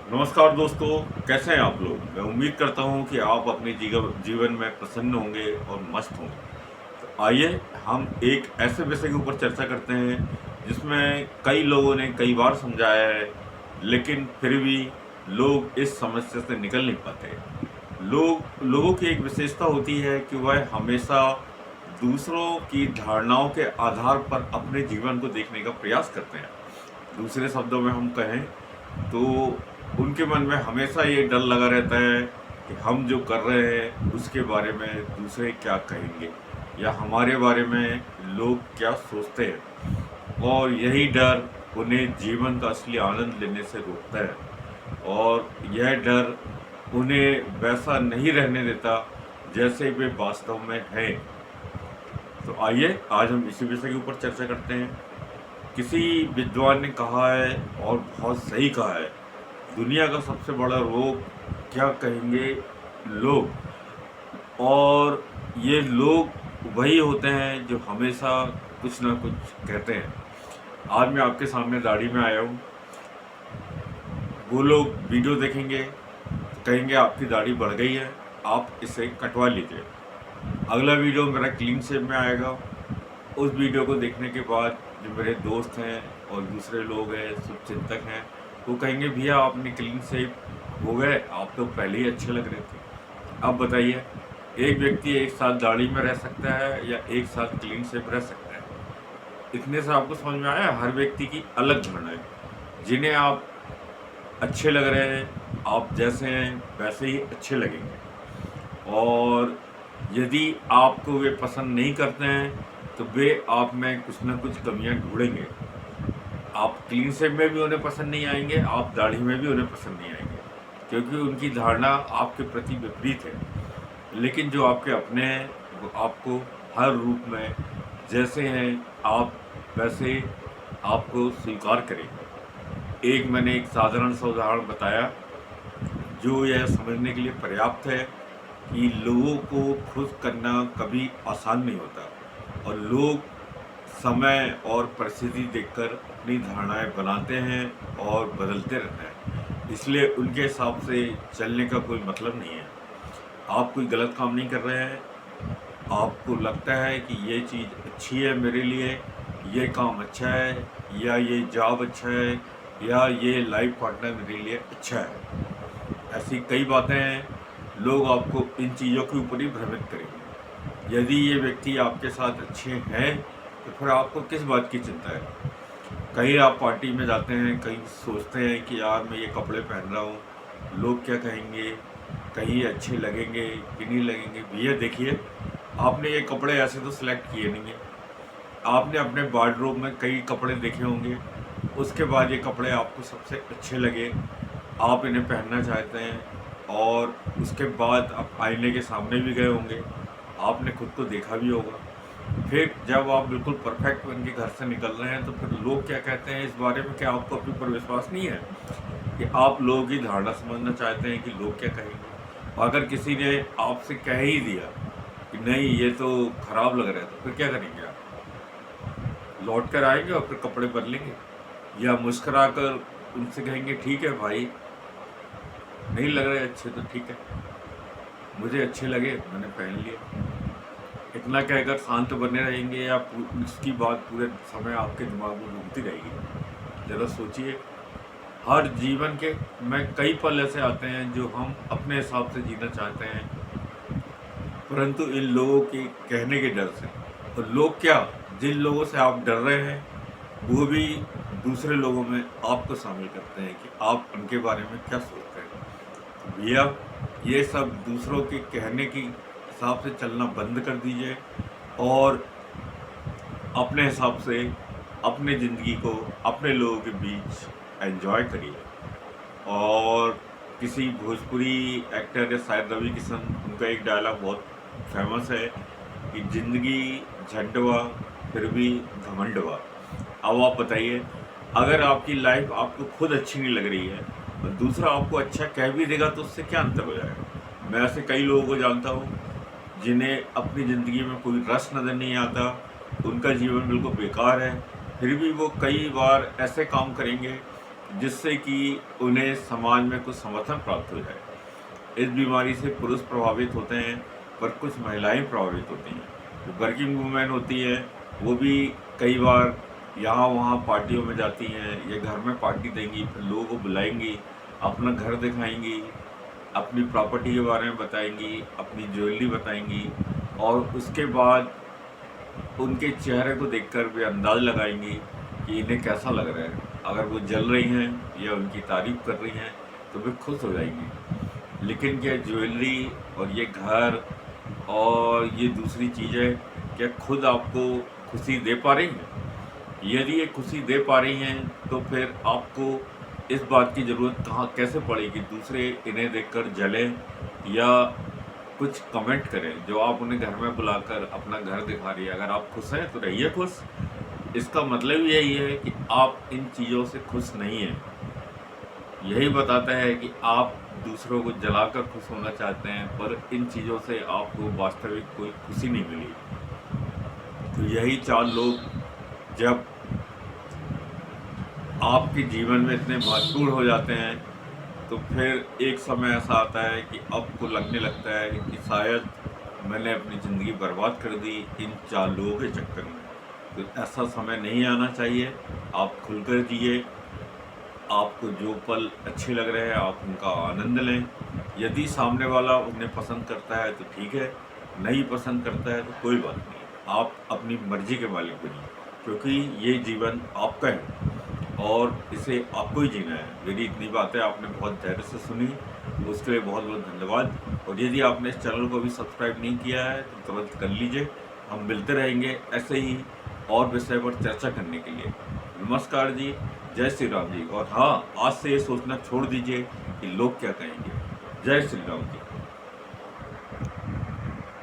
नमस्कार दोस्तों, कैसे हैं आप लोग। मैं उम्मीद करता हूं कि आप अपने जीवन में प्रसन्न होंगे और मस्त होंगे। तो आइए हम एक ऐसे विषय के ऊपर चर्चा करते हैं जिसमें कई लोगों ने कई बार समझाया है, लेकिन फिर भी लोग इस समस्या से निकल नहीं पाते। लोगों की एक विशेषता होती है कि वह हमेशा दूसरों की धारणाओं के आधार पर अपने जीवन को देखने का प्रयास करते हैं। दूसरे शब्दों में हम कहें तो उनके मन में हमेशा ये डर लगा रहता है कि हम जो कर रहे हैं उसके बारे में दूसरे क्या कहेंगे या हमारे बारे में लोग क्या सोचते हैं, और यही डर उन्हें जीवन का असली आनंद लेने से रोकता है। और यह डर उन्हें वैसा नहीं रहने देता जैसे वे वास्तव में है। तो आइए आज हम इसी विषय के ऊपर चर्चा करते हैं। किसी विद्वान ने कहा है और बहुत सही कहा है, दुनिया का सबसे बड़ा रोग क्या कहेंगे लोग। और ये लोग वही होते हैं जो हमेशा कुछ ना कुछ कहते हैं। आज मैं आपके सामने दाढ़ी में आया हूँ, वो लोग वीडियो देखेंगे तो कहेंगे आपकी दाढ़ी बढ़ गई है, आप इसे कटवा लीजिए। अगला वीडियो मेरा क्लीन शेव में आएगा, उस वीडियो को देखने के बाद जो मेरे दोस्त हैं और दूसरे लोग हैं, शुभचिंतक हैं, वो कहेंगे भैया आपने क्लीन शेव हो गए, आप तो पहले ही अच्छे लग रहे थे। अब बताइए, एक व्यक्ति एक साथ दाढ़ी में रह सकता है या एक साथ क्लीन शेव रह सकता है? इतने से आपको समझ में आया, हर व्यक्ति की अलग धारणा है। जिन्हें आप अच्छे लग रहे हैं, आप जैसे हैं वैसे ही अच्छे लगेंगे। और यदि आपको वे पसंद नहीं करते हैं तो वे आप में कुछ ना कुछ कमियां ढूंढेंगे। आप क्लीन शेव में भी उन्हें पसंद नहीं आएंगे, आप दाढ़ी में भी उन्हें पसंद नहीं आएंगे, क्योंकि उनकी धारणा आपके प्रति विपरीत है। लेकिन जो आपके अपने हैं वो आपको हर रूप में जैसे हैं आप वैसे आपको स्वीकार करेंगे। मैंने एक साधारण सा उदाहरण बताया जो यह समझने के लिए पर्याप्त है कि लोगों को खुश करना कभी आसान नहीं होता, और लोग समय और परिस्थिति देखकर अपनी धारणाएं बनाते हैं और बदलते रहते हैं। इसलिए उनके हिसाब से चलने का कोई मतलब नहीं है। आप कोई गलत काम नहीं कर रहे हैं, आपको लगता है कि ये चीज़ अच्छी है मेरे लिए, ये काम अच्छा है, या ये जॉब अच्छा है, या ये लाइफ पार्टनर मेरे लिए अच्छा है। ऐसी कई बातें हैं, लोग आपको इन चीज़ों के ऊपर ही भ्रमित करेंगे। यदि ये व्यक्ति आपके साथ अच्छे हैं तो फिर आपको किस बात की चिंता है। कहीं आप पार्टी में जाते हैं, कहीं सोचते हैं कि यार मैं ये कपड़े पहन रहा हूँ, लोग क्या कहेंगे, कहीं अच्छे लगेंगे कि नहीं लगेंगे। भैया देखिए, आपने ये कपड़े ऐसे तो सिलेक्ट किए नहीं हैं, आपने अपने वार्डरोब में कई कपड़े देखे होंगे, उसके बाद ये कपड़े आपको सबसे अच्छे लगे, आप इन्हें पहनना चाहते हैं, और उसके बाद आप आईने के सामने भी गए होंगे, आपने खुद को देखा भी होगा। फिर जब आप बिल्कुल परफेक्ट बन के घर से निकल रहे हैं तो फिर लोग क्या कहते हैं इस बारे में, क्या आपको अपने ऊपर विश्वास नहीं है कि आप लोगों की धारणा समझना चाहते हैं कि लोग क्या कहेंगे। अगर किसी ने आपसे कह ही दिया कि नहीं ये तो खराब लग रहा है, तो फिर क्या करेंगे आप? लौट कर आएंगे और फिर कपड़े बदलेंगे, या मुस्कुरा कर उनसे कहेंगे ठीक है भाई, नहीं लग रहे अच्छे तो ठीक है, मुझे अच्छे लगे मैंने पहन लिए। इतना कहकर शांत बने रहेंगे या उसकी बात पूरे समय आपके दिमाग में घूमती रहेगी? ज़रा सोचिए। हर जीवन के में कई पल ऐसे आते हैं जो हम अपने हिसाब से जीना चाहते हैं, परंतु इन लोगों के कहने के डर से। और लोग क्या, जिन लोगों से आप डर रहे हैं वो भी दूसरे लोगों में आपको शामिल करते हैं कि आप उनके बारे में क्या सोचते हैं। तो भैया, ये सब दूसरों के कहने की हिसाब से चलना बंद कर दीजिए और अपने हिसाब से अपने ज़िंदगी को अपने लोगों के बीच एंजॉय करिए। और किसी भोजपुरी एक्टर है शायद रवि किशन, उनका एक डायलॉग बहुत फेमस है कि ज़िंदगी झंडवा फिर भी घमंडवा। अब आप बताइए, अगर आपकी लाइफ आपको खुद अच्छी नहीं लग रही है और दूसरा आपको अच्छा कह भी देगा तो उससे क्या अंतर हो जाएगा। मैं ऐसे कई लोगों को जानता हूँ जिन्हें अपनी ज़िंदगी में कोई रस नज़र नहीं आता, उनका जीवन बिल्कुल बेकार है, फिर भी वो कई बार ऐसे काम करेंगे जिससे कि उन्हें समाज में कुछ समर्थन प्राप्त हो जाए। इस बीमारी से पुरुष प्रभावित होते हैं, पर कुछ महिलाएं प्रभावित होती हैं। जो वर्किंग वुमेन होती हैं वो भी कई बार यहाँ वहाँ पार्टियों में जाती हैं, ये घर में पार्टी देंगी, फिर लोगों को बुलाएंगी, अपना घर दिखाएंगी, अपनी प्रॉपर्टी के बारे में बताएंगी, अपनी ज्वेलरी बताएंगी, और उसके बाद उनके चेहरे को देखकर वे अंदाज़ लगाएंगी कि इन्हें कैसा लग रहा है। अगर वो जल रही हैं या उनकी तारीफ़ कर रही हैं तो वे खुश हो जाएंगी। लेकिन क्या ज्वेलरी और ये घर और ये दूसरी चीज़ें क्या खुद आपको खुशी दे पा रही हैं? यदि ये खुशी दे पा रही हैं तो फिर आपको इस बात की ज़रूरत कहाँ कैसे पड़ी कि दूसरे इन्हें देखकर जलें या कुछ कमेंट करें, जो आप उन्हें घर में बुलाकर अपना घर दिखा रही है। अगर आप खुश हैं तो रहिए खुश। इसका मतलब यही है कि आप इन चीज़ों से खुश नहीं हैं। यही बताता है कि आप दूसरों को जलाकर खुश होना चाहते हैं, पर इन चीज़ों से आपको वास्तविक कोई खुशी नहीं मिली। तो यही 4 लोग जब आपके जीवन में इतने महत्वपूर्ण हो जाते हैं तो फिर एक समय ऐसा आता है कि आपको लगने लगता है कि शायद मैंने अपनी ज़िंदगी बर्बाद कर दी इन 4 लोगों के चक्कर में। तो ऐसा समय नहीं आना चाहिए। आप खुलकर जिए, आपको जो पल अच्छे लग रहे हैं आप उनका आनंद लें। यदि सामने वाला उन्हें पसंद करता है तो ठीक है, नहीं पसंद करता है तो कोई बात नहीं। आप अपनी मर्जी के मालिक बनिए, क्योंकि ये जीवन आपका है और इसे आपको ही जीना है। मेरी इतनी बातें आपने बहुत धैर्य से सुनी, उसके लिए बहुत बहुत धन्यवाद। और यदि आपने इस चैनल को अभी सब्सक्राइब नहीं किया है तो तुरंत कर लीजिए। हम मिलते रहेंगे ऐसे ही और विषय पर चर्चा करने के लिए। नमस्कार जी, जय श्री राम जी। और हाँ, आज से ये सोचना छोड़ दीजिए कि लोग क्या कहेंगे। जय श्री राम जी।